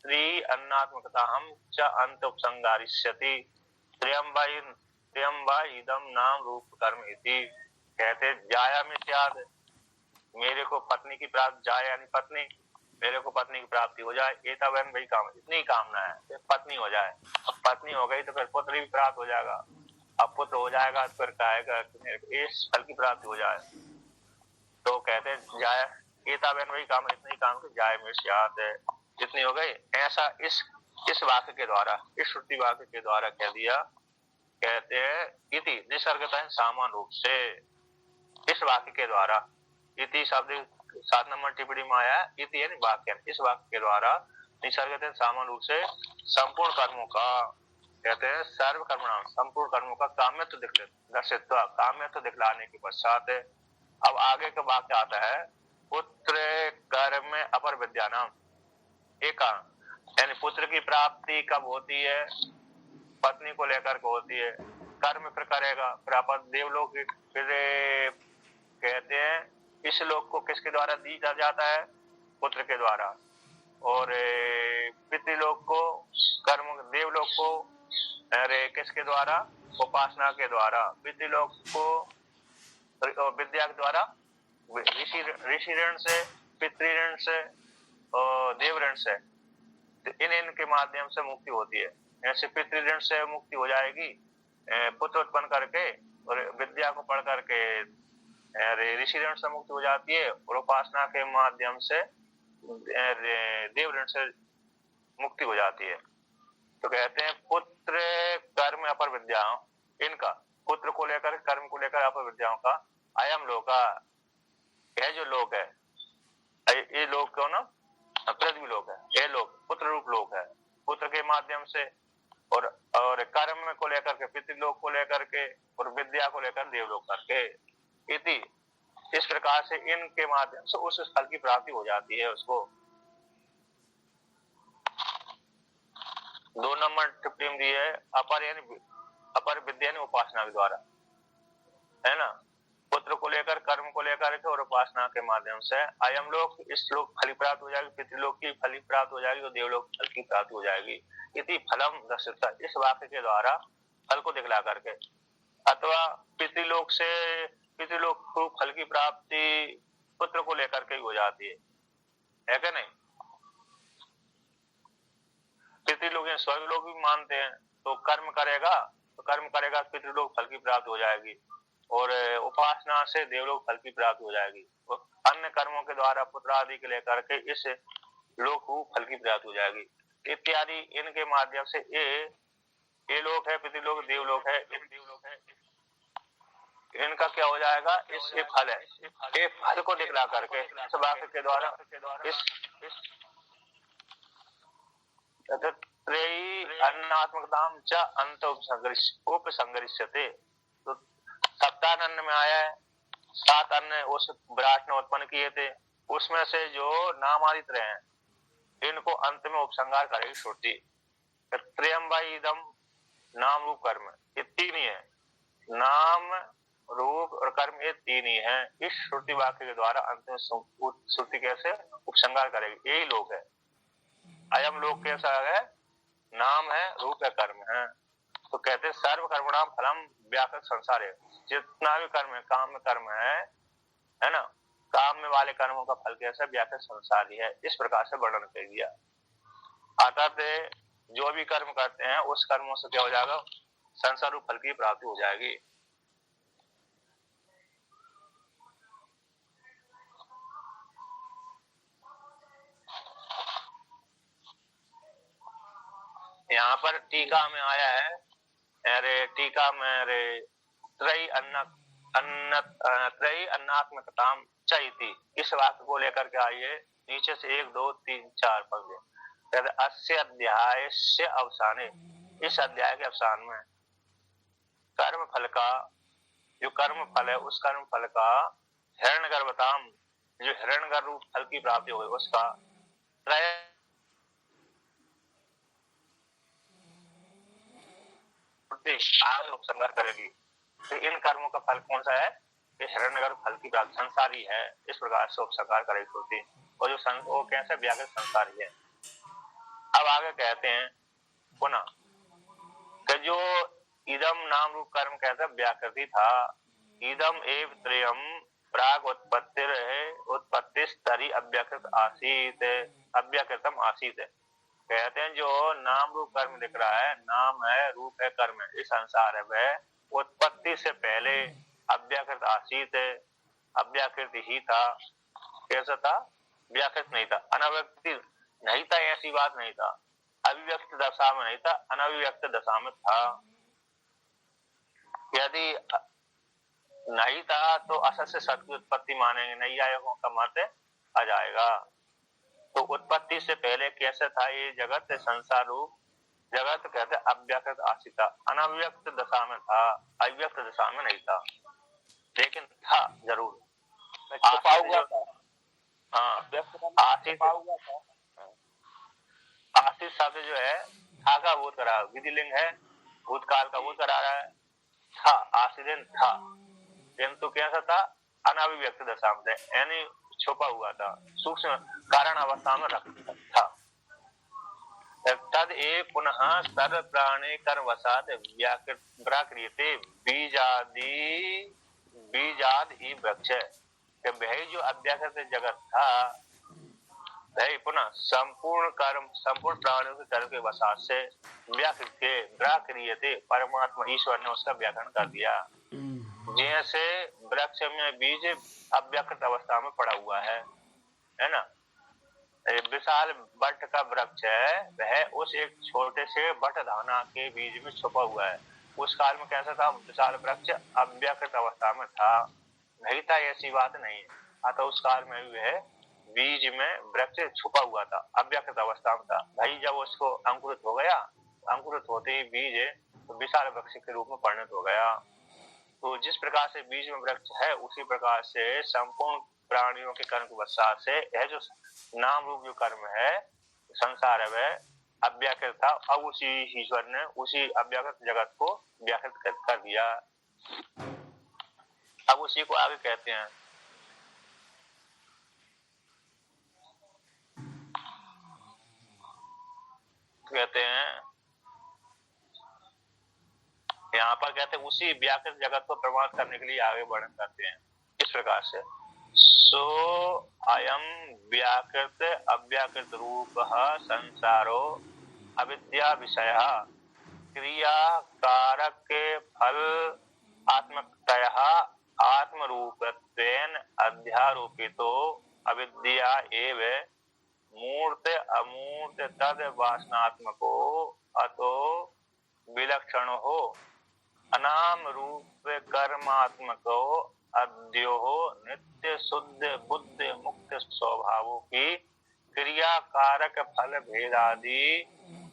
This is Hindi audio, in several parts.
त्री अन्नात्मकता हम च अंत उपसंगारिष्यति त्र्यंबा इदम नाम रूप कर्म इति। कहते जाया में त्याग, मेरे को पत्नी की प्राप्ति, जाया यानी पत्नी, मेरे को पत्नी की प्राप्ति हो जाए, एता बहन वही काम, इतनी कामना है फिर पत्नी हो जाए। अब पत्नी हो गई तो फिर पुत्र भी प्राप्त हो जाएगा, अब पुत्र हो जाएगा तो फिर कहेगा कि मेरे को इस फल की प्राप्ति हो जाए। तो कहते जाया एता बहन वही काम, इतनी काम की जाय में सियात है, जितनी हो गई। ऐसा इस वाक्य के द्वारा, इस श्रुति वाक्य के द्वारा कह दिया। कहते हैं इति निसर्गतः सामान्य रूप से, इस वाक्य के द्वारा, इति शब्द 7 नंबर टिप्पणी में आया, इति यानी वाक्य, इस वाक्य के द्वारा निसर्गतः सामान्य रूप से संपूर्ण कर्मों का, कहते हैं सर्व कर्मणाम, संपूर्ण कर्मों का काम्यत्व दर्शित्व, काम्यत्व दिखलाने के पश्चात अब आगे का वाक्य आता है, पुत्र कर्म अपर विद्यानाम एक, यानी पुत्र की प्राप्ति कब होती है, पत्नी को लेकर के होती है, कर्म फिर करेगा, फिर अपन देवलोक, फिर कहते हैं इस लोक को किसके द्वारा दी जाता है, पुत्र के द्वारा, और पितृलोक को, कर्म देवलोक को अरे किसके द्वारा, उपासना के द्वारा, पितृलोक को विद्या के द्वारा, ऋषि ऋण से, पितृ ऋण से और देव ऋण से, इनके माध्यम से मुक्ति होती है। ऐसे पितृ ऋण से मुक्ति हो जाएगी पुत्र उत्पन्न करके, और विद्या को पढ़ करके ऋषि ऋण से मुक्ति हो जाती है, और उपासना के माध्यम से देव ऋण से मुक्ति हो जाती है। तो कहते हैं पुत्र कर्म अपर विद्या, इनका पुत्र को लेकर, कर्म को लेकर अपर विद्याओं का अयम लोका, यह जो लोक है, ये लोक को ना पृथ्वी लोक है, ये लोक पुत्र रूप लोक है, पुत्र के माध्यम से, और कर्म को लेकर के पितृलोक को लेकर के, और विद्या को लेकर देवलोक करके, इति इस प्रकार से इनके माध्यम से उस फल की प्राप्ति हो जाती है उसको। 2 नंबर टिप्पणी दी है, अपर यानी अपर विद्या यानी उपासना के द्वारा, है ना, पुत्र को लेकर, कर्म को लेकर के, और उपासना के माध्यम से अयम लोक, इस लोक फल प्राप्त हो जाएगी, पितृलोक की फल प्राप्त हो जाएगी, और देवलोक फल की प्राप्ति हो जाएगी। इति फलम दर्शिता, इस वाक्य के द्वारा फल को दिखला करके, अथवा पितृलोक से, पितृलोक को फल की प्राप्ति पुत्र को लेकर के हो जाती है क्या नहीं। पितृलोक स्वर्ग लोग भी मानते हैं, तो कर्म करेगा, तो कर्म करेगा पितृलोक फल की प्राप्ति हो जाएगी, और उपासना से देवलोक फल की प्राप्ति हो जाएगी, और अन्य कर्मों के द्वारा पुत्र आदि के लेकर के इस लोक को फल की प्राप्ति हो जाएगी इत्यादि। इनके माध्यम से ये लोक है, पितृलोक, देवलोक है, इन देवलोक है, इनका क्या हो जाएगा, इसके फल है, ये फल को दिखला करके इस वाक्य के द्वारा इस अन्नात्मकताम च अंत उपसंगरिष्यते। तो सप्ताह अन्न में आया है, 7 अन्न उस विराट ने उत्पन्न किए थे, उसमें से जो नामादित रहे हैं, इनको अंत में उपसंहार करेगी श्रुति। त्र्यंबइदम नाम रूप कर्म, ये 3 ही है, नाम रूप और कर्म, ये 3 ही है। इस श्रुति वाक्य के द्वारा अंत में श्रुति कैसे उपसंहार करेगी, यही लोक है। अयम लोक कैसा है, नाम है, रूप है, कर्म है। तो कहते हैं सर्व कर्मणाम फलम व्याकृत संसार है, जितना भी कर्म है, काम में कर्म है ना, काम में वाले कर्मों का फल कैसा, व्याकृत संसार ही है। इस प्रकार से वर्णन कर दिया। अतः जो भी कर्म करते हैं उस कर्मों से क्या हो जाएगा, संसार रूप फल की प्राप्ति हो जाएगी। यहाँ पर टीका में आया है, अरे टीका में, अरे त्रयी अन्नात्मकताम चैति, इस वाक्य को लेकर के आइए, नीचे से 1 2 3 4 पद, अस्य अध्याय से अवसाने, इस अध्याय के अवसान में कर्म फल का, जो कर्म फल है उस कर्म फल का हिरण्यगर्भताम, जो हिरण्यगर्भ रूप फल की प्राप्ति होगी उसका त्रय उपसंहार करेगी। तो इन कर्मों का फल कौन सा है, ये हिरण्यगर्भ फल की प्राप्ति संसारी है, इस प्रकार से उपसंहार करेगी श्रुति। और जो वो कैसे व्याकृत संसारी है। कहते हैं पुनः कि जो इदम नाम रूप कर्म कहता व्याकृति था, इदम एव त्रयम प्राग उत्पत्ति रहे उत्पत्ति स्तरी अव्याकृत आसीत अव्याकृतम आसीत। कहते हैं जो नाम रूप कर्म दिख रहा है, नाम है, रूप है, कर्म है, इस संसार है, वह उत्पत्ति से पहले अव्याकृत आसीत, अव्याकृत ही था। कैसा था? व्याकृत नहीं था, अनव्यक्ति नहीं था, ऐसी बात नहीं था। अभिव्यक्त दशा में नहीं था, अनभिव्यक्त दशा में था। यदि नहीं था तो असत से सत की उत्पत्ति मानेंगे, नहीं आएगा का मत आ जाएगा। तो उत्पत्ति से पहले कैसे था ये जगत? संसार रूप जगत कहते अव्यक्त आसी था, अनव्यक्त दशा में था, अव्यक्त दशा में नहीं था, लेकिन था जरूर। छुपा हुआ था। हाँ, आशीष शब्द जो है था का बोध करा, विधिलिंग है, भूतकाल का बोध करा रहा है। था, आशीर्न था, किंतु कैसा था? अनभिव्यक्त दशा में, यानी छुपा हुआ था, सूक्ष्म कारण अवस्था में रखा था। तद ए पुनः सर्व प्राणी कर्मवशात व्याक्रियते बीजाद ही वृक्ष। वह जो अव्याकृत जगत था वह पुनः संपूर्ण प्राणियों के कर्म के वसात से व्याक्रियते परमात्मा ईश्वर ने उसका व्याकरण कर दिया। जैसे वृक्ष में बीज अव्याकृत अवस्था में पड़ा हुआ है ना। विशाल बट का वृक्ष है, वह उस एक छोटे से बट धाना के बीज में छुपा हुआ है। उस काल में कैसा था? विशाल वृक्ष अव्याकृत अवस्था में था, नहीं था ऐसी बात नहीं है। अतः उस काल में भी वह बीज में वृक्ष छुपा हुआ था, अव्याकृत अवस्था में था। भाई जब उसको अंकुरित हो गया, अंकुरित होते ही बीज तो विशाल वृक्ष के रूप में परिणत हो गया। तो जिस प्रकार से बीज में वृक्ष है, उसी प्रकार से संपूर्ण प्राणियों के कर्म के वसात से यह जो नाम रूप जो कर्म है, संसार है, वह अव्याकृत था। अब उसी ईश्वर ने उसी अव्याकृत जगत को व्याकृत कर दिया। अब उसी को आगे कहते हैं यहाँ पर कहते हैं उसी व्याकृत जगत को प्रमाण करने के लिए आगे वर्णन करते हैं इस प्रकार से। सो अयम व्याकृत अव्याकृत रूप संसारो अविद्या विषय क्रिया कारक के फल आत्मतया आत्मरूपत्वेन अध्यारोपितो अविद्या एव मूर्त अमूर्त तद वासनात्मको अतो विलक्षण हो अनाम रूप कर्मात्मको अद्यो नित्य शुद्ध बुद्ध मुक्त स्वभावों की क्रिया कारक फल भेदादि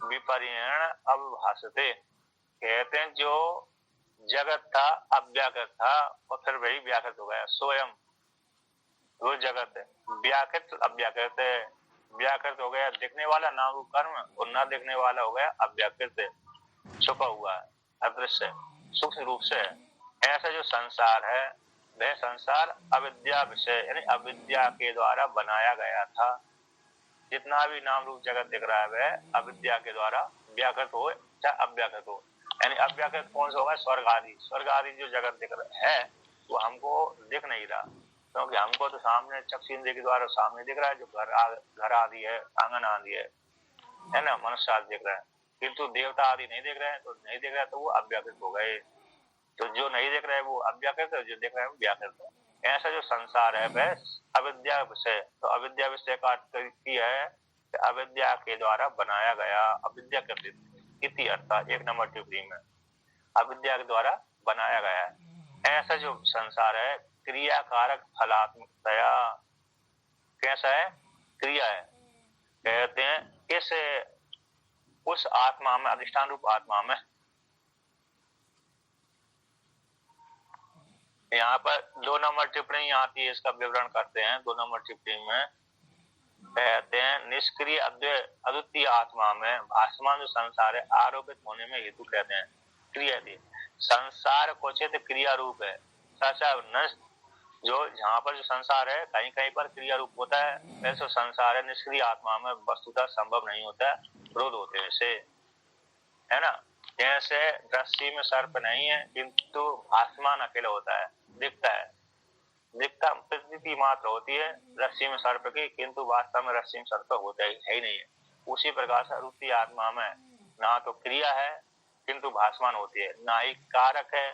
विपर्यण अवभासते। कहते हैं जो जगत था अव्याकृत था और फिर वही व्याकृत हो गया। स्वयं वो जगत है, व्याकृत अव्याकृत है, व्याकृत हो गया दिखने वाला नाम रूप कर्म और न दिखने वाला हो गया अव्याकृत, छुपा हुआ है, अदृश्य सूक्ष्म रूप से है। ऐसा जो संसार है वह संसार अविद्या विषय यानी अविद्या के द्वारा बनाया गया था। जितना भी नाम रूप जगत दिख रहा है वह अविद्या के द्वारा व्याकृत हो चाहे अव्याकृत हो। यानी अव्याकृत कौन सा होगा? स्वर्ग आदि जो जगत दिख रहा है वो हमको दिख नहीं रहा, क्योंकि हमको तो सामने चक्षुरेंद्रिय के द्वारा सामने दिख रहा है, जो घर आदि है, आंगन आदि है ना, मनुष्य आदि दिख रहा है, किंतु देवता आदि नहीं देख रहे हैं। तो नहीं देख रहे तो वो अव्याकृत हो गए। तो जो नहीं देख रहे हैं वो अव्याकृत है, जो देख रहे हैं वो व्याकृत है। ऐसा जो संसार है वह अविद्या विषय, तो अविद्या विषय का अर्थ है कि अविद्या के द्वारा बनाया गया। अविद्या इति अर्थ एक नंबर टिप्पणी में अविद्या के द्वारा बनाया गया है। ऐसा जो संसार है क्रिया कारक फलात्मकतया, कैसा है? क्रिया है। कहते हैं इस उस आत्मा में, अधिष्ठान रूप आत्मा में, यहाँ पर 2 नंबर टिप्पणी आती है, इसका विवरण करते हैं। 2 नंबर टिप्पणी में कहते हैं निष्क्रिय अद्वितीय आत्मा में भासमान जो संसार है आरोपित होने में हेतु कहते हैं क्रिया थी। संसार क्वचित क्रिया रूप है, सचा नष्ट जो जहाँ पर जो संसार है कहीं कहीं पर क्रिया रूप होता है, वैसे संसार है निष्क्रिय आत्मा में वस्तुतः संभव नहीं होता है। विरोध होते हैं इससे, है ना। जैसे रस्सी में सर्प नहीं है किंतु आसमान अकेला होता है, दिखता है, दिखता प्रतीति मात्र होती है रस्सी में सर्प की, किंतु वास्तव में रस्सी में सर्प होता ही नहीं है। उसी प्रकार से अद्वितीय आत्मा में ना तो क्रिया है किंतु भासमान होती है, ना ही कारक है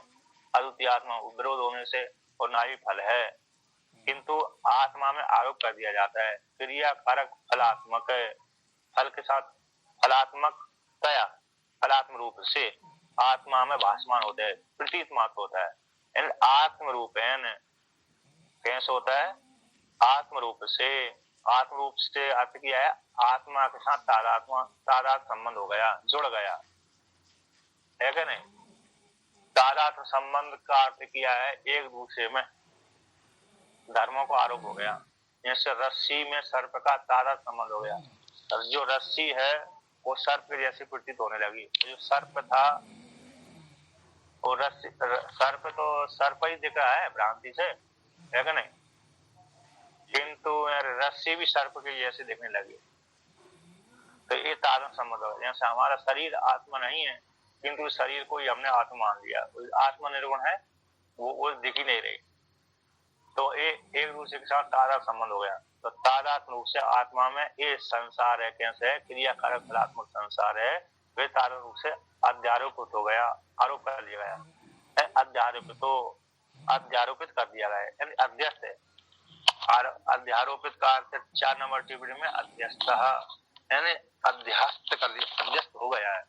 अद्वितीय आत्मा विरोध होने से, और ना ही फल है, किंतु आत्मा में आरोप कर दिया जाता है। क्रिया कारक फलात्मक है, फल के साथ फलात्मक तया फलात्म रूप से आत्मा में भासमान होता है, प्रतीत मात्र होता है। आत्म रूप कैसे होता है? आत्म रूप से, आत्म रूप से अर्थ किया है आत्मा के साथ तादात्म्य संबंध हो गया, जुड़ गया है क्या नहीं। तादात्म्य संबंध का अर्थ किया है एक दूसरे में धर्मों को आरोप हो गया। जैसे रस्सी में सर्प का तादात्म्य संबंध हो गया, जो रस्सी है वो सर्प जैसी प्रतीत होने लगी। जो सर्प था वो रस्सी, सर्प तो सर्प ही दिख रहा है भ्रांति से, है क्या नहीं, किंतु रस्सी भी सर्प के जैसे दिखने लगी। तो ये तादात्म्य संबंध हो गया। जैसे हमारा शरीर आत्मा नहीं है किंतु शरीर को ही हमने आत्मा मान लिया, आत्मा निर्गुण है, वो दिख ही नहीं रही, तो एक दूसरे के साथ तादात्म्य संबंध हो गया। तो तादात्म्य रूप से आत्मा में ये संसार है, कैसे है क्रिया कारक फलात्मक संसार है, वे तादात्म्य रूप से अध्यारोपित हो गया, आरोप कर लिया गया, अध्यारोपित कर दिया गया है, अध्यस्त है। अध्यारोपित का अर्थ 4 नंबर टिप्पणी में अध्यस्त, यानी अध्यस्त कर दिया, अध्यस्त हो गया है।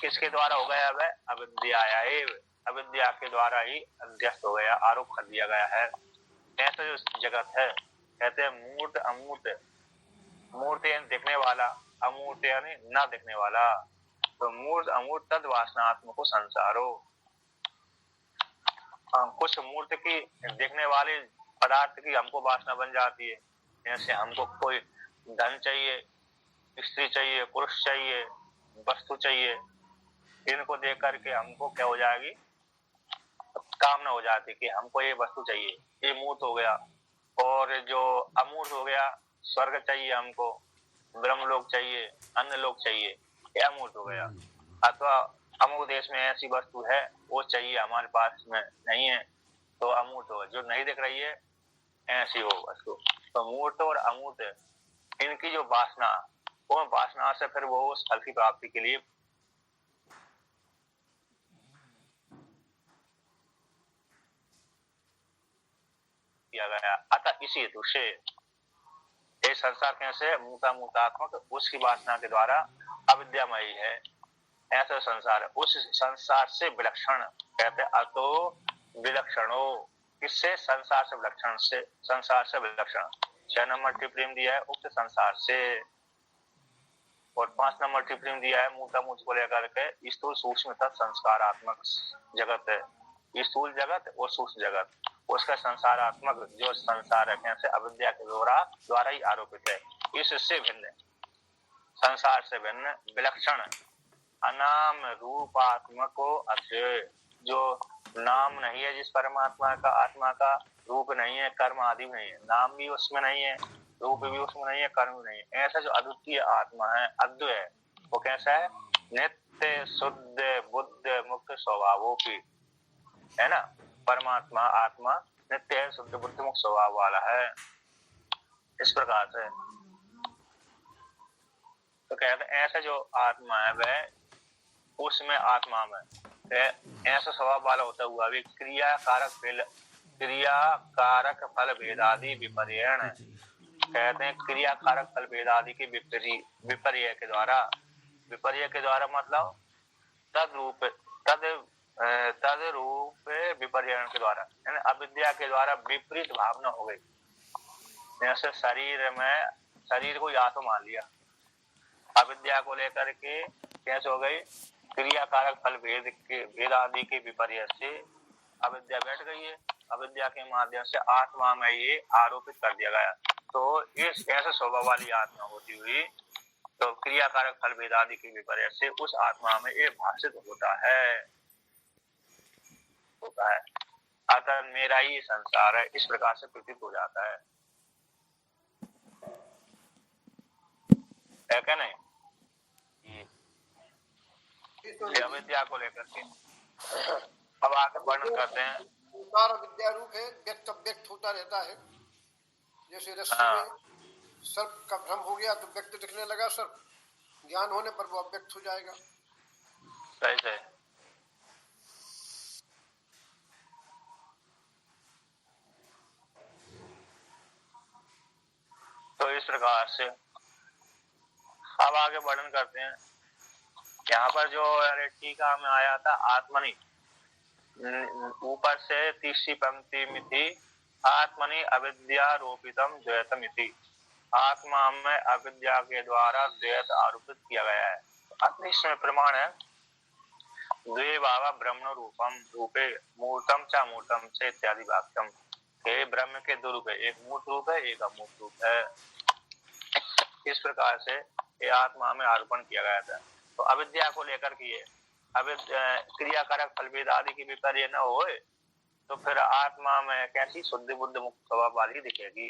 किसके द्वारा हो गया? वह अविद्या, अविद्या के द्वारा ही अध्यस्त हो गया, आरोप कर दिया गया है। ऐसा जो जगत है कहते हैं मूर्त अमूर्त, मूर्त यानी दिखने वाला, अमूर्त यानी न दिखने वाला। तो मूर्त अमूर्त तद वासनात्मको संसारो, कुछ मूर्त की दिखने वाले पदार्थ की हमको वासना बन जाती है। जैसे हमको कोई धन चाहिए, स्त्री चाहिए, पुरुष चाहिए, वस्तु चाहिए, इनको देख करके हमको क्या हो जाएगी, कामना हो जाती कि हमको ये वस्तु चाहिए, ये मूर्त हो गया। और जो अमूर्त हो गया, स्वर्ग चाहिए हमको, ब्रह्मलोक चाहिए, अन्य लोक चाहिए, ये अमूर्त हो गया। अथवा अमूर्त देश में ऐसी वस्तु है वो चाहिए, हमारे पास में नहीं है, तो अमूर्त हो, जो नहीं दिख रही है ऐसी हो वस्तु। तो मूर्त और अमूर्त इनकी जो वासना, वो वासना से फिर वो उस फल की प्राप्ति के लिए किया गया। अतः इसी हेतु से ये संसार कैसे मूर्तात्मक उसकी वासना के द्वारा अविद्यामयी है, ऐसा संसार है। उस संसार से विलक्षण कहते अतो विलक्षणो, किससे? संसार से विलक्षण से, संसार से विलक्षण। 6 नंबर टिप्पणी दिया है उक्त संसार से, और 5 नंबर टिप्पणी दिया है मूर्तामूर्त को लेकर के स्थूल सूक्ष्म तथा संस्कारात्मक जगत है, स्थूल जगत और सूक्ष्म जगत, उसका संसारात्मक जो संसार है कैसे अविद्या के द्वारा ही आरोपित है। इससे भिन्न, संसार से भिन्न, विलक्षण, अनाम रूपात्मको अक्षय, जो नाम नहीं है जिस परमात्मा का, आत्मा का रूप नहीं है, कर्म आदि नहीं है, नाम भी उसमें नहीं है, रूप भी उसमें नहीं है, कर्म भी नहीं है, ऐसा जो अद्वितीय आत्मा है, अद्वय है, वो कैसा है? नित्य शुद्ध बुद्ध मुक्त स्वभावों की, है ना। परमात्मा आत्मा नित्य है, शुद्ध बुद्ध मुक्त स्वभाव वाला है। इस प्रकार से तो कहते हैं ऐसा जो आत्मा है वह उसमें आत्मा में ऐसा स्वभाव वाला होता हुआ भी क्रिया कारक फल भेदादि विपर्यण, कहते हैं क्रिया कारक फल भेदादि के विपर्य के द्वारा, विपर्य के द्वारा मतलब तद रूप विपर्यण के द्वारा, यानी अविद्या के द्वारा विपरीत भावना हो गई। जैसे शरीर को या तो मान लिया, अविद्या को लेकर के कैसे हो गई? क्रिया कारक फल भेद आदि के विपर्य से अविद्या बैठ गई है, अविद्या के माध्यम से आत्मा में ये आरोपित कर दिया गया। तो इस ऐसे स्वभाव वाली आत्मा होती हुई तो क्रिया कारक फल भेद आदि के विपर्य से उस आत्मा में ये भाषित होता है। अतः मेरा ही संसार है, इस प्रकार से प्रतीत हो जाता है क्या नहीं? ये अविद्या को लेकर के अब आगे वर्णन करते हैं। संसार विद्या रूप है, व्यक्त व्यक्त होता रहता है। जैसे रस्सी में सर्प का भ्रम हो गया तो व्यक्त दिखने लगा सर्प, ज्ञान होने पर वो अव्यक्त हो जाएगा। सही सही। तो इस प्रकार से अब आगे वर्णन करते हैं। यहाँ पर जो टीका में आया था आत्मनि, ऊपर से तीसरी पंक्ति में थी आत्मनि अविद्यारोपितम द्वैतम इति, आत्मा में अविद्या के द्वारा द्वैत आरोपित किया गया है। अतः इसमें प्रमाण है द्वे भावा ब्रह्म रूपम रूपे मूर्तम च मूर्तम च इत्यादि वाक्यम। हे ब्रह्म के दो रूप है, एक मूर्त रूप है एक अमूर्त रूप है। इस प्रकार से ये आत्मा में आरोपण किया गया था। तो अविद्या को लेकर के ये क्रिया कारक फल भेद आदि की विपर्य न हो तो फिर आत्मा में कैसी शुद्ध बुद्ध मुक्त स्वभाव वाली दिखेगी।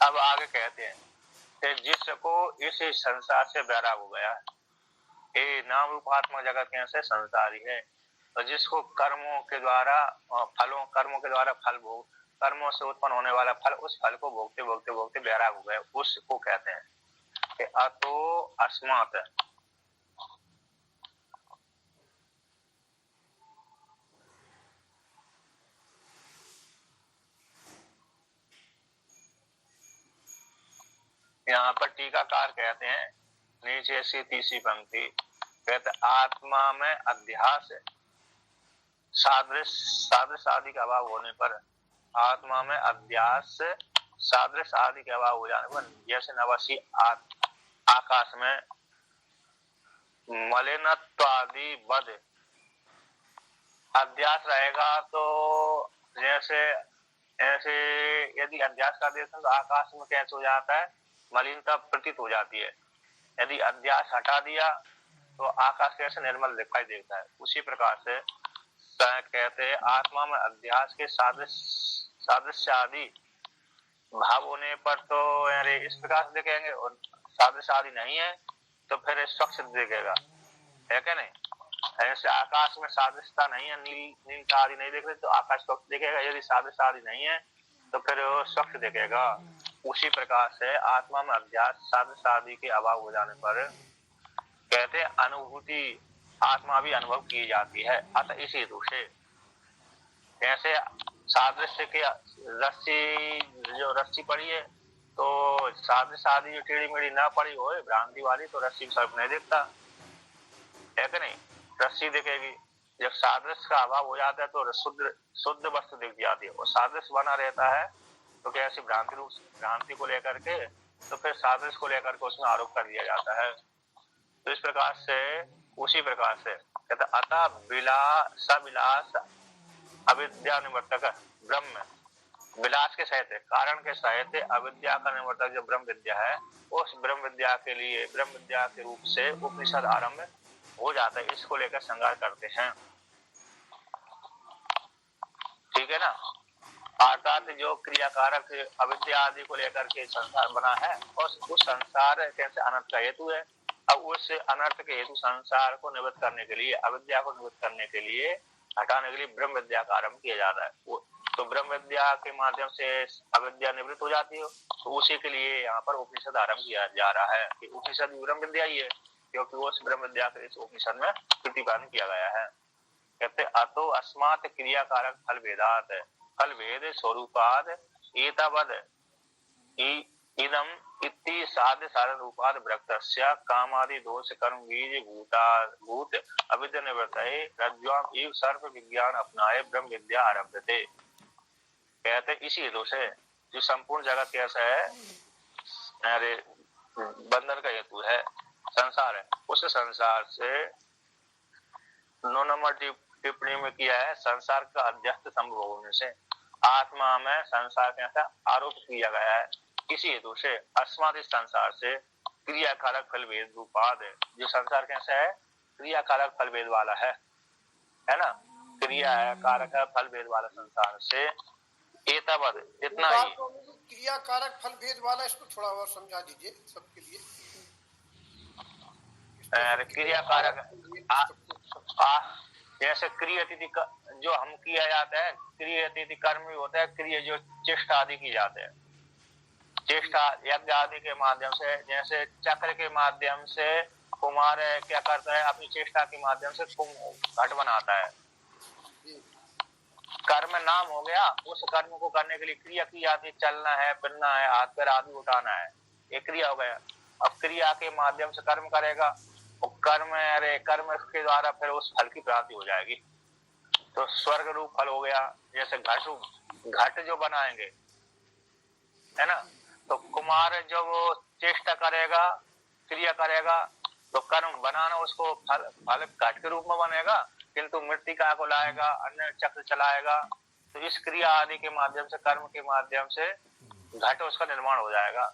अब आगे कहते हैं कि जिसको इस संसार से वैराग हो गया, ये नाम रूपात्मक जगत कैसे संसारी है, तो जिसको कर्मों के द्वारा फल भोग, कर्मों से उत्पन्न होने वाला फल, उस फल को भोगते भोगते भोगते वैराग हो गए, उसको कहते हैं कि अतो अस्मात्। यहाँ पर टीकाकार कहते हैं नीचे से तीसरी पंक्ति, कहते आत्मा में अध्यास सादृश आदि का अभाव होने पर, आत्मा में अध्यास सादृश आदि के अभाव हो जाने पर, जैसे नवसी आकाश में मलिनत्वादि बद अध्यास रहेगा, तो जैसे ऐसे यदि अध्यास का देखें तो आकाश में कैसे हो जाता है, मलिनता प्रतीत हो जाती है। यदि अध्यास हटा दिया तो आकाश कैसे निर्मल दिखाई देता है। उसी प्रकार से कहते हैं आत्मा में अध्यास के सादृश्य आदि भाव होने पर तो यानी इस प्रकार से देखेंगे, और सादृश्य आदि नहीं है तो फिर स्वच्छ दिखेगा, है क्या नहीं। ऐसे आकाश में सादृश्यता नहीं है, नीलता आदि नहीं देख रहे तो आकाश स्वच्छ दिखेगा, यदि सादृश्य आदि नहीं है तो फिर स्वच्छ दिखेगा। उसी प्रकार से आत्मा में अध्यास सादृश्य आदि के अभाव हो जाने पर कहते अनुभूति आत्मा भी अनुभव की जाती है। अतः इसी हेतु से जैसे सादृश्य के रस्सी पड़ी है तो सादृश्य आदि जो टेढ़ी मेढ़ी ना पड़ी हो भ्रांति वाली, तो रस्सी सर्प नहीं दिखता, है कि नहीं। रस्सी दिखेगी, जब सादृश्य का अभाव हो जाता है तो शुद्ध वस्तु दिख जाती है, और सादृश्य बना रहता है तो कैसी भ्रांति को लेकर के तो फिर सादृश्य को लेकर के उसमें आरोप कर दिया जाता है। तो इस प्रकार से उसी प्रकार से कहते अतः विलास अविद्या निवर्तक ब्रह्म, विलास के सहित कारण के सहित अविद्या का निवर्तक जो ब्रह्म विद्या है, उस ब्रह्म विद्या के लिए ब्रह्म विद्या के रूप से उपनिषद आरंभ हो जाता है। इसको लेकर श्रृंगार करते हैं, ठीक है ना। अर्थात जो क्रियाकारक अविद्या आदि को लेकर के संसार बना है और उस संसार कैसे अनर्थ का हेतु है, अब उस अनर्थ के हेतु संसार को निवृत्त करने के लिए, अविद्या को निवृत्त करने के लिए, हटाने के लिए ब्रह्म विद्या का आरंभ किया जाता है। तो ब्रह्म विद्या के माध्यम से अविद्या निवृत्त हो जाती है, तो उसी के लिए यहाँ पर उपनिषद आरंभ किया जा रहा है कि उपनिषद ब्रह्म विद्या ही है, क्योंकि वो ब्रह्म विद्या के इस उपनिषद में प्रतिपादन किया गया है। कहते अतो अस्मात् क्रियाकारक फल भेदात, फल भेद स्वरूपाद एतावद इदम इति साध्य साधन रूपाद वृत्तस्य कामादि दोष कर्म बीज भूत अविद्या निवृत्तये रज्ज्वाम एव सर्व विज्ञान अपनाए ब्रह्म विद्या आरभ्यते। कहते इसी हेतु से जो संपूर्ण जगत कैसा है, अरे बंधन का हेतु है संसार है, उस संसार से 9 नंबर टिप्पणी में किया है संसार का अध्यस्त संभव होने से आत्मा में संसार कैसा आरोप किया गया है। इसी हेतु से अस्मात् संसार से क्रियाकारक फल भेद रूपाद, जो संसार कैसा है क्रियाकारक फल भेद वाला है ना, क्रिया है कारक है फल भेद वाला संसार से एतावद इतना ही। क्रियाकारक फल भेद वाला, इसको थोड़ा और समझा दीजिए सबके लिए। क्रिया कारक जैसे क्रियतिथि जो हम किया जाता है, क्रियतिथि कर्म भी होता है, क्रिया जो चेष्टा आदि की जाते हैं, चेष्टा यज्ञ आदि के माध्यम से, जैसे चक्र के माध्यम से कुमार क्या करता है, अपनी चेष्टा के माध्यम से घट बनाता है। कर्म नाम हो गया, उस कर्म को करने के लिए क्रिया की जाती है, चलना है, फिरना है, हाथ पैर आदि उठाना है, ये क्रिया हो गया। अब क्रिया के माध्यम से कर्म करेगा, कर्म के द्वारा फिर उस फल की प्राप्ति हो जाएगी। तो स्वर्ग रूप फल हो गया। जैसे घट जो बनाएंगे है ना, तो कुमार जब वो चेष्टा करेगा, क्रिया करेगा, तो कर्म बनाना उसको फल घट के रूप में बनेगा, किंतु मृत्तिका को लाएगा, अन्य चक्र चलाएगा, तो इस क्रिया आदि के माध्यम से, कर्म के माध्यम से घट उसका निर्माण हो जाएगा।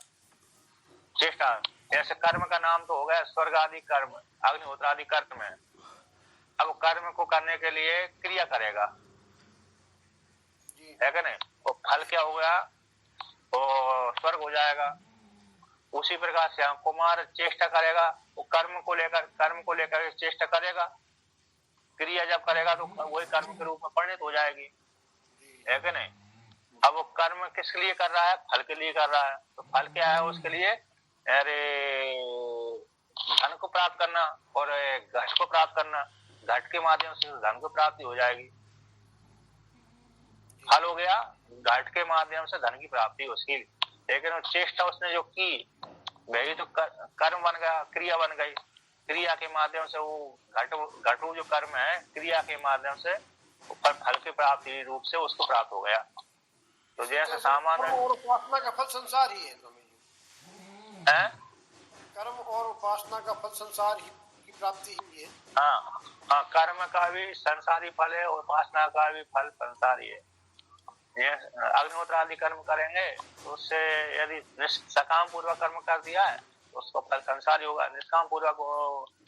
चेष्टा जैसे कर्म का नाम तो हो गया स्वर्ग आदि कर्म, अग्निहोत्र आदि कर्म है। अब कर्म को करने के लिए क्रिया करेगा, है कि नहीं, वो फल क्या हो गया, वो स्वर्ग हो जाएगा। उसी प्रकार से कुमार चेष्टा करेगा, वो कर्म को लेकर चेष्टा करेगा, क्रिया जब करेगा तो वही कर्म के रूप में परिणत हो जाएगी, है कि नहीं। अब वो कर्म किस लिए कर रहा है, फल के लिए कर रहा है, तो फल क्या है उसके लिए, अरे धन को प्राप्त करना और घट को प्राप्त करना, घट के माध्यम से धन को प्राप्ति हो जाएगी। फल हो गया, घट के माध्यम से धन की प्राप्ति उसकी, लेकिन चेष्टा उसने जो की वही तो कर्म बन गया, क्रिया बन गई। क्रिया के माध्यम से वो घटू जो कर्म है, क्रिया के माध्यम से फल की प्राप्ति रूप से उसको प्राप्त हो गया। तो जैसे सामान्य और उपासना का फल संसार ही है, कर्म और उपासना का फल संसार ही की प्राप्ति ही है। हाँ, कर्म का भी संसारी फल है, उपासना का भी फल संसारी है। अग्निहोत्र आदि कर्म करेंगे तो उससे यदि सकाम पूर्वक कर्म कर दिया है तो उसका फल संसारी होगा। निष्काम पूर्वक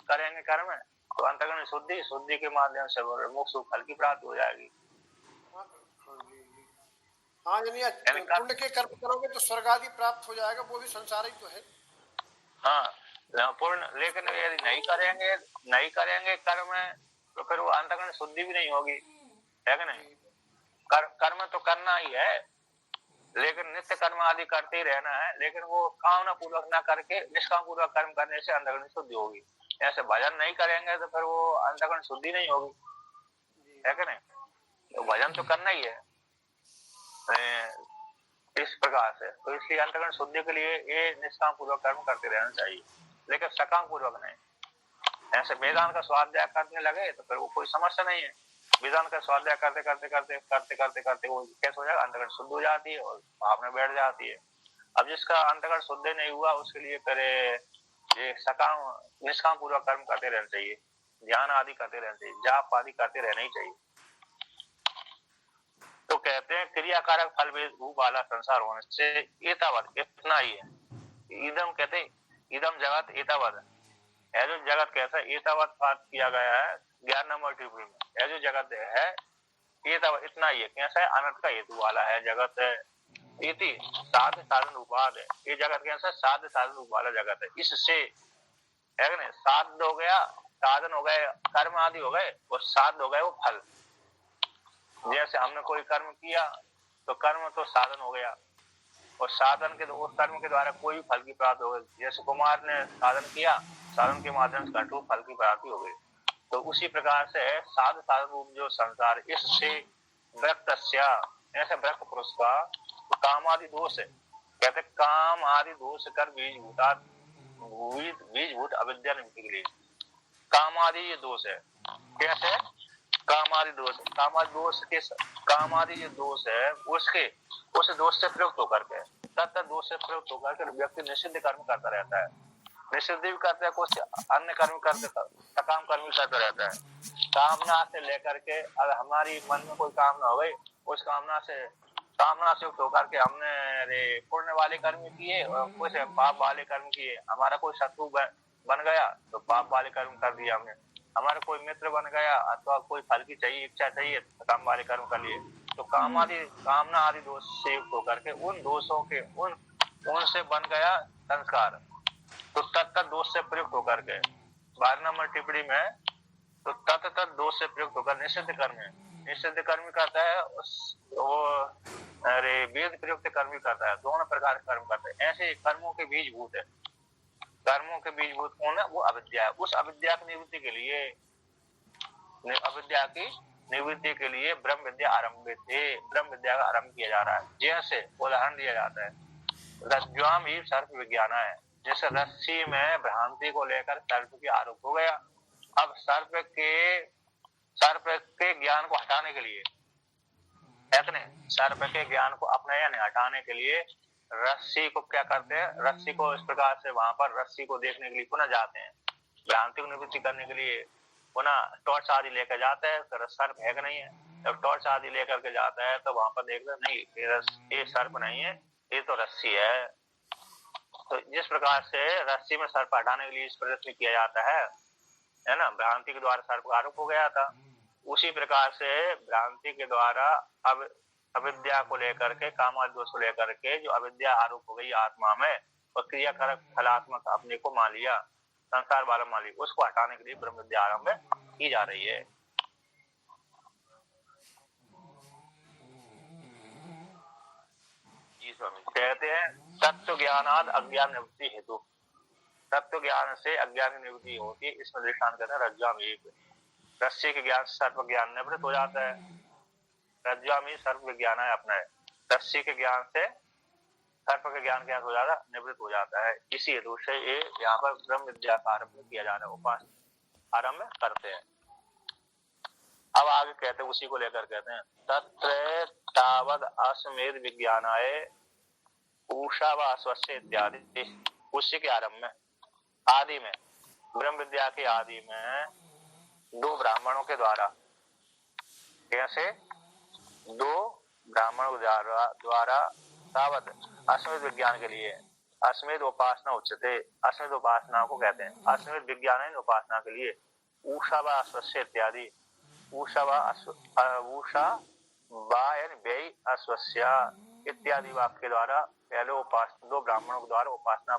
करेंगे कर्म तो अंतःकरण शुद्धि के माध्यम से मोक्ष फल की प्राप्ति हो जाएगी। हाँ, यानी पुण्य के कर्म करोगे तो स्वर्ग आदि प्राप्त हो जाएगा, वो भी संसार ही तो है। हाँ, पूर्ण, लेकिन यदि नहीं करेंगे कर्म तो फिर वो अंतःकरण शुद्धि भी नहीं होगी, है कि नहीं। कर्म तो करना ही है, लेकिन नित्य कर्म आदि करते ही रहना है, लेकिन वो कामना पूर्वक ना करके निष्काम पूर्वक कर्म करने से अंतःकरण शुद्धि होगी। ऐसे भजन नहीं करेंगे तो फिर वो अंतःकरण शुद्धि नहीं होगी, है कि नहीं। तो भजन तो करना ही है इस प्रकार से। तो इसलिए अंतःकरण शुद्धि के लिए ये निष्काम पूर्वक कर्म करते रहना चाहिए, लेकिन सकाम पूर्वक नहीं। ऐसे वेदांत का स्वाध्याय करने लगे तो फिर वो कोई समस्या नहीं है। वेदांत का स्वाध्याय करते करते वो कैसे हो जाएगा, अंतःकरण शुद्ध हो जाती है और भावना बैठ जाती है। अब जिसका अंतःकरण शुद्ध नहीं हुआ उसके लिए फिर ये सकाम निष्काम पूर्वक कर्म करते रहना चाहिए, ध्यान आदि करते रहना चाहिए, जाप आदि करते रहना ही चाहिए। तो कहते हैं क्रियाकारक फल रूप वाला संसार होने से एतावत, इतना ही है। इदम कहते इदम जगत एतावत है, जो जगत कैसा एतावत बात किया गया है 11 नंबर टिप्पणी में। यह जो जगत है एतावत, इतना ही है, कैसा है, अनर्थ का हेतु वाला है जगत है। इति साध्य साधन रूपाद है, ये जगत कैसा है, साध्य साधन रूप वाला जगत है। इससे है कि नहीं, साध्य हो गया, साधन हो गए, कर्म आदि हो गए, और साध्य हो गए वो फल। जैसे हमने कोई कर्म किया तो कर्म तो साधन हो गया, और साधन के उस कर्म के द्वारा कोई फल की प्राप्ति हो गई। जैसे कुमार ने साधन किया, साधन के माध्यम से घटू फल की प्राप्ति हो गई। तो उसी प्रकार से साधन साधन रूप जो संसार, इससे व्यक्तस्या, ऐसे व्यक्त पुरुष का तो काम आदि दोष है। कहते काम आदि दोष कर बीजभूत अविद्या निवृत्ति के लिए काम आदि ये दोष है। कैसे काम आदि दोष ये दोष है, उसके उस दोष से प्रयुक्त होकर के, तत्त दोष से प्रयुक्त होकर के व्यक्ति निषिद्ध कर्म करता रहता है। निषिद्ध भी करता है, कुछ अन्य कर्म करते, सकाम कर्म भी करता रहता है। कामना से लेकर के अगर हमारी मन में कोई कामना हो गई, उस कामना से युक्त होकर के हमने पुण्य वाले कर्म किए और कुछ पाप वाले कर्म किए। हमारा कोई शत्रु बन गया तो पाप वाले कर्म कर दिया हमने, हमारा कोई मित्र बन गया अथवा कोई फल की चाहिए इच्छा चाहिए तो काम वाले कर्म कर लिए। तो कामना आदि दोष से युक्त होकर के उन दोषों के उनसे बन गया संस्कार, तो तत्त दोष से प्रयुक्त होकर के 12 नंबर टिप्पणी में तो तत् दोष से प्रयुक्त होकर निषिद्ध कर्म है। निषिद्ध कर्म करता है वेद प्रयुक्त कर्म करता है, दोनों प्रकार के कर्म करते हैं। ऐसे कर्मों के बीजभूत है, कर्मों के बीजभूत कौन है? वो अविद्या है। उस अविद्या की निवृत्ति के लिए, अविद्या की निवृत्ति के लिए ब्रह्म विद्या आरंभित है, ब्रह्म विद्या का आरंभ किया जा रहा है। जैसे उदाहरण दिया जाता है, रज्ज्वाम ही सर्प विज्ञान है। जैसे रस्सी में भ्रांति को लेकर सर्प की आरोप हो गया, अब सर्प के ज्ञान को हटाने के लिए, सर्प के ज्ञान को अपने या नहीं हटाने के लिए रस्सी को क्या करते हैं? रस्सी को इस प्रकार से वहां पर रस्सी को देखने के लिए पुनः जाते हैं, भ्रांति को निवृत्ति करने के लिए पुनः टॉर्च आदि लेकर जाता है, तो सर्प है कि नहीं है? जब टॉर्च आदि लेकर के जाता है तो वहां पर देखते नहीं, ये सर्प नहीं है, ये तो रस्सी है। तो जिस प्रकार से रस्सी में सर्प हटाने के लिए इस प्रयत्न किया जाता है ना, भ्रांति के द्वारा सर्प का आरोप हो गया था, उसी प्रकार से भ्रांति के द्वारा अब अविद्या को लेकर के, कामादि दोष को लेकर के जो अविद्या आरोप हो गई आत्मा में, और क्रियाकारक फलात्मक अपने को मान लिया, संसार वाला मान लिया, उसको हटाने के लिए ब्रह्म विद्या आरंभ की जा रही है। जी स्वामी कहते हैं तत्व ज्ञानाद अज्ञान निवृत्ति हेतु, तत्व ज्ञान से अज्ञान की निवृत्ति होती है। इसमें दृष्टांत कहते हैं रज्ज्वामी, रस्सी के ज्ञान से सर्प ज्ञान निवृत्त हो जाता है। रज्ज्वामी सर्प विज्ञान है अपना है, रस्सी के ज्ञान से सर्प के ज्ञान क्या हो जाता है? निवृत्त हो जाता है। इसी हेतु से ये यहाँ पर ब्रह्म विद्या का आरंभ किया जा रहा है, उपास आरंभ करते हैं। अब आगे कहते हैं, उसी को लेकर कहते हैं तत्र तावद अश्वमेध विज्ञानाय उषा व अश्वस्य इत्यादि। उसी के आरंभ में, आदि में, ब्रह्म विद्या के आदि में दो ब्राह्मणों के द्वारा, कैसे? दो ब्राह्मणों द्वारा तावत अश्वमेध विज्ञान के लिए, अश्वमेध उपासना उच्चते, अश्वमेध उपासना को कहते हैं। अश्वमेध विज्ञान उपासना के लिए उषा व अश्वस्य इत्यादि, उषा यानी व्यय अश्वस्य इत्यादि वाक्य के द्वारा पहले दो ब्राह्मणों के द्वारा उपासना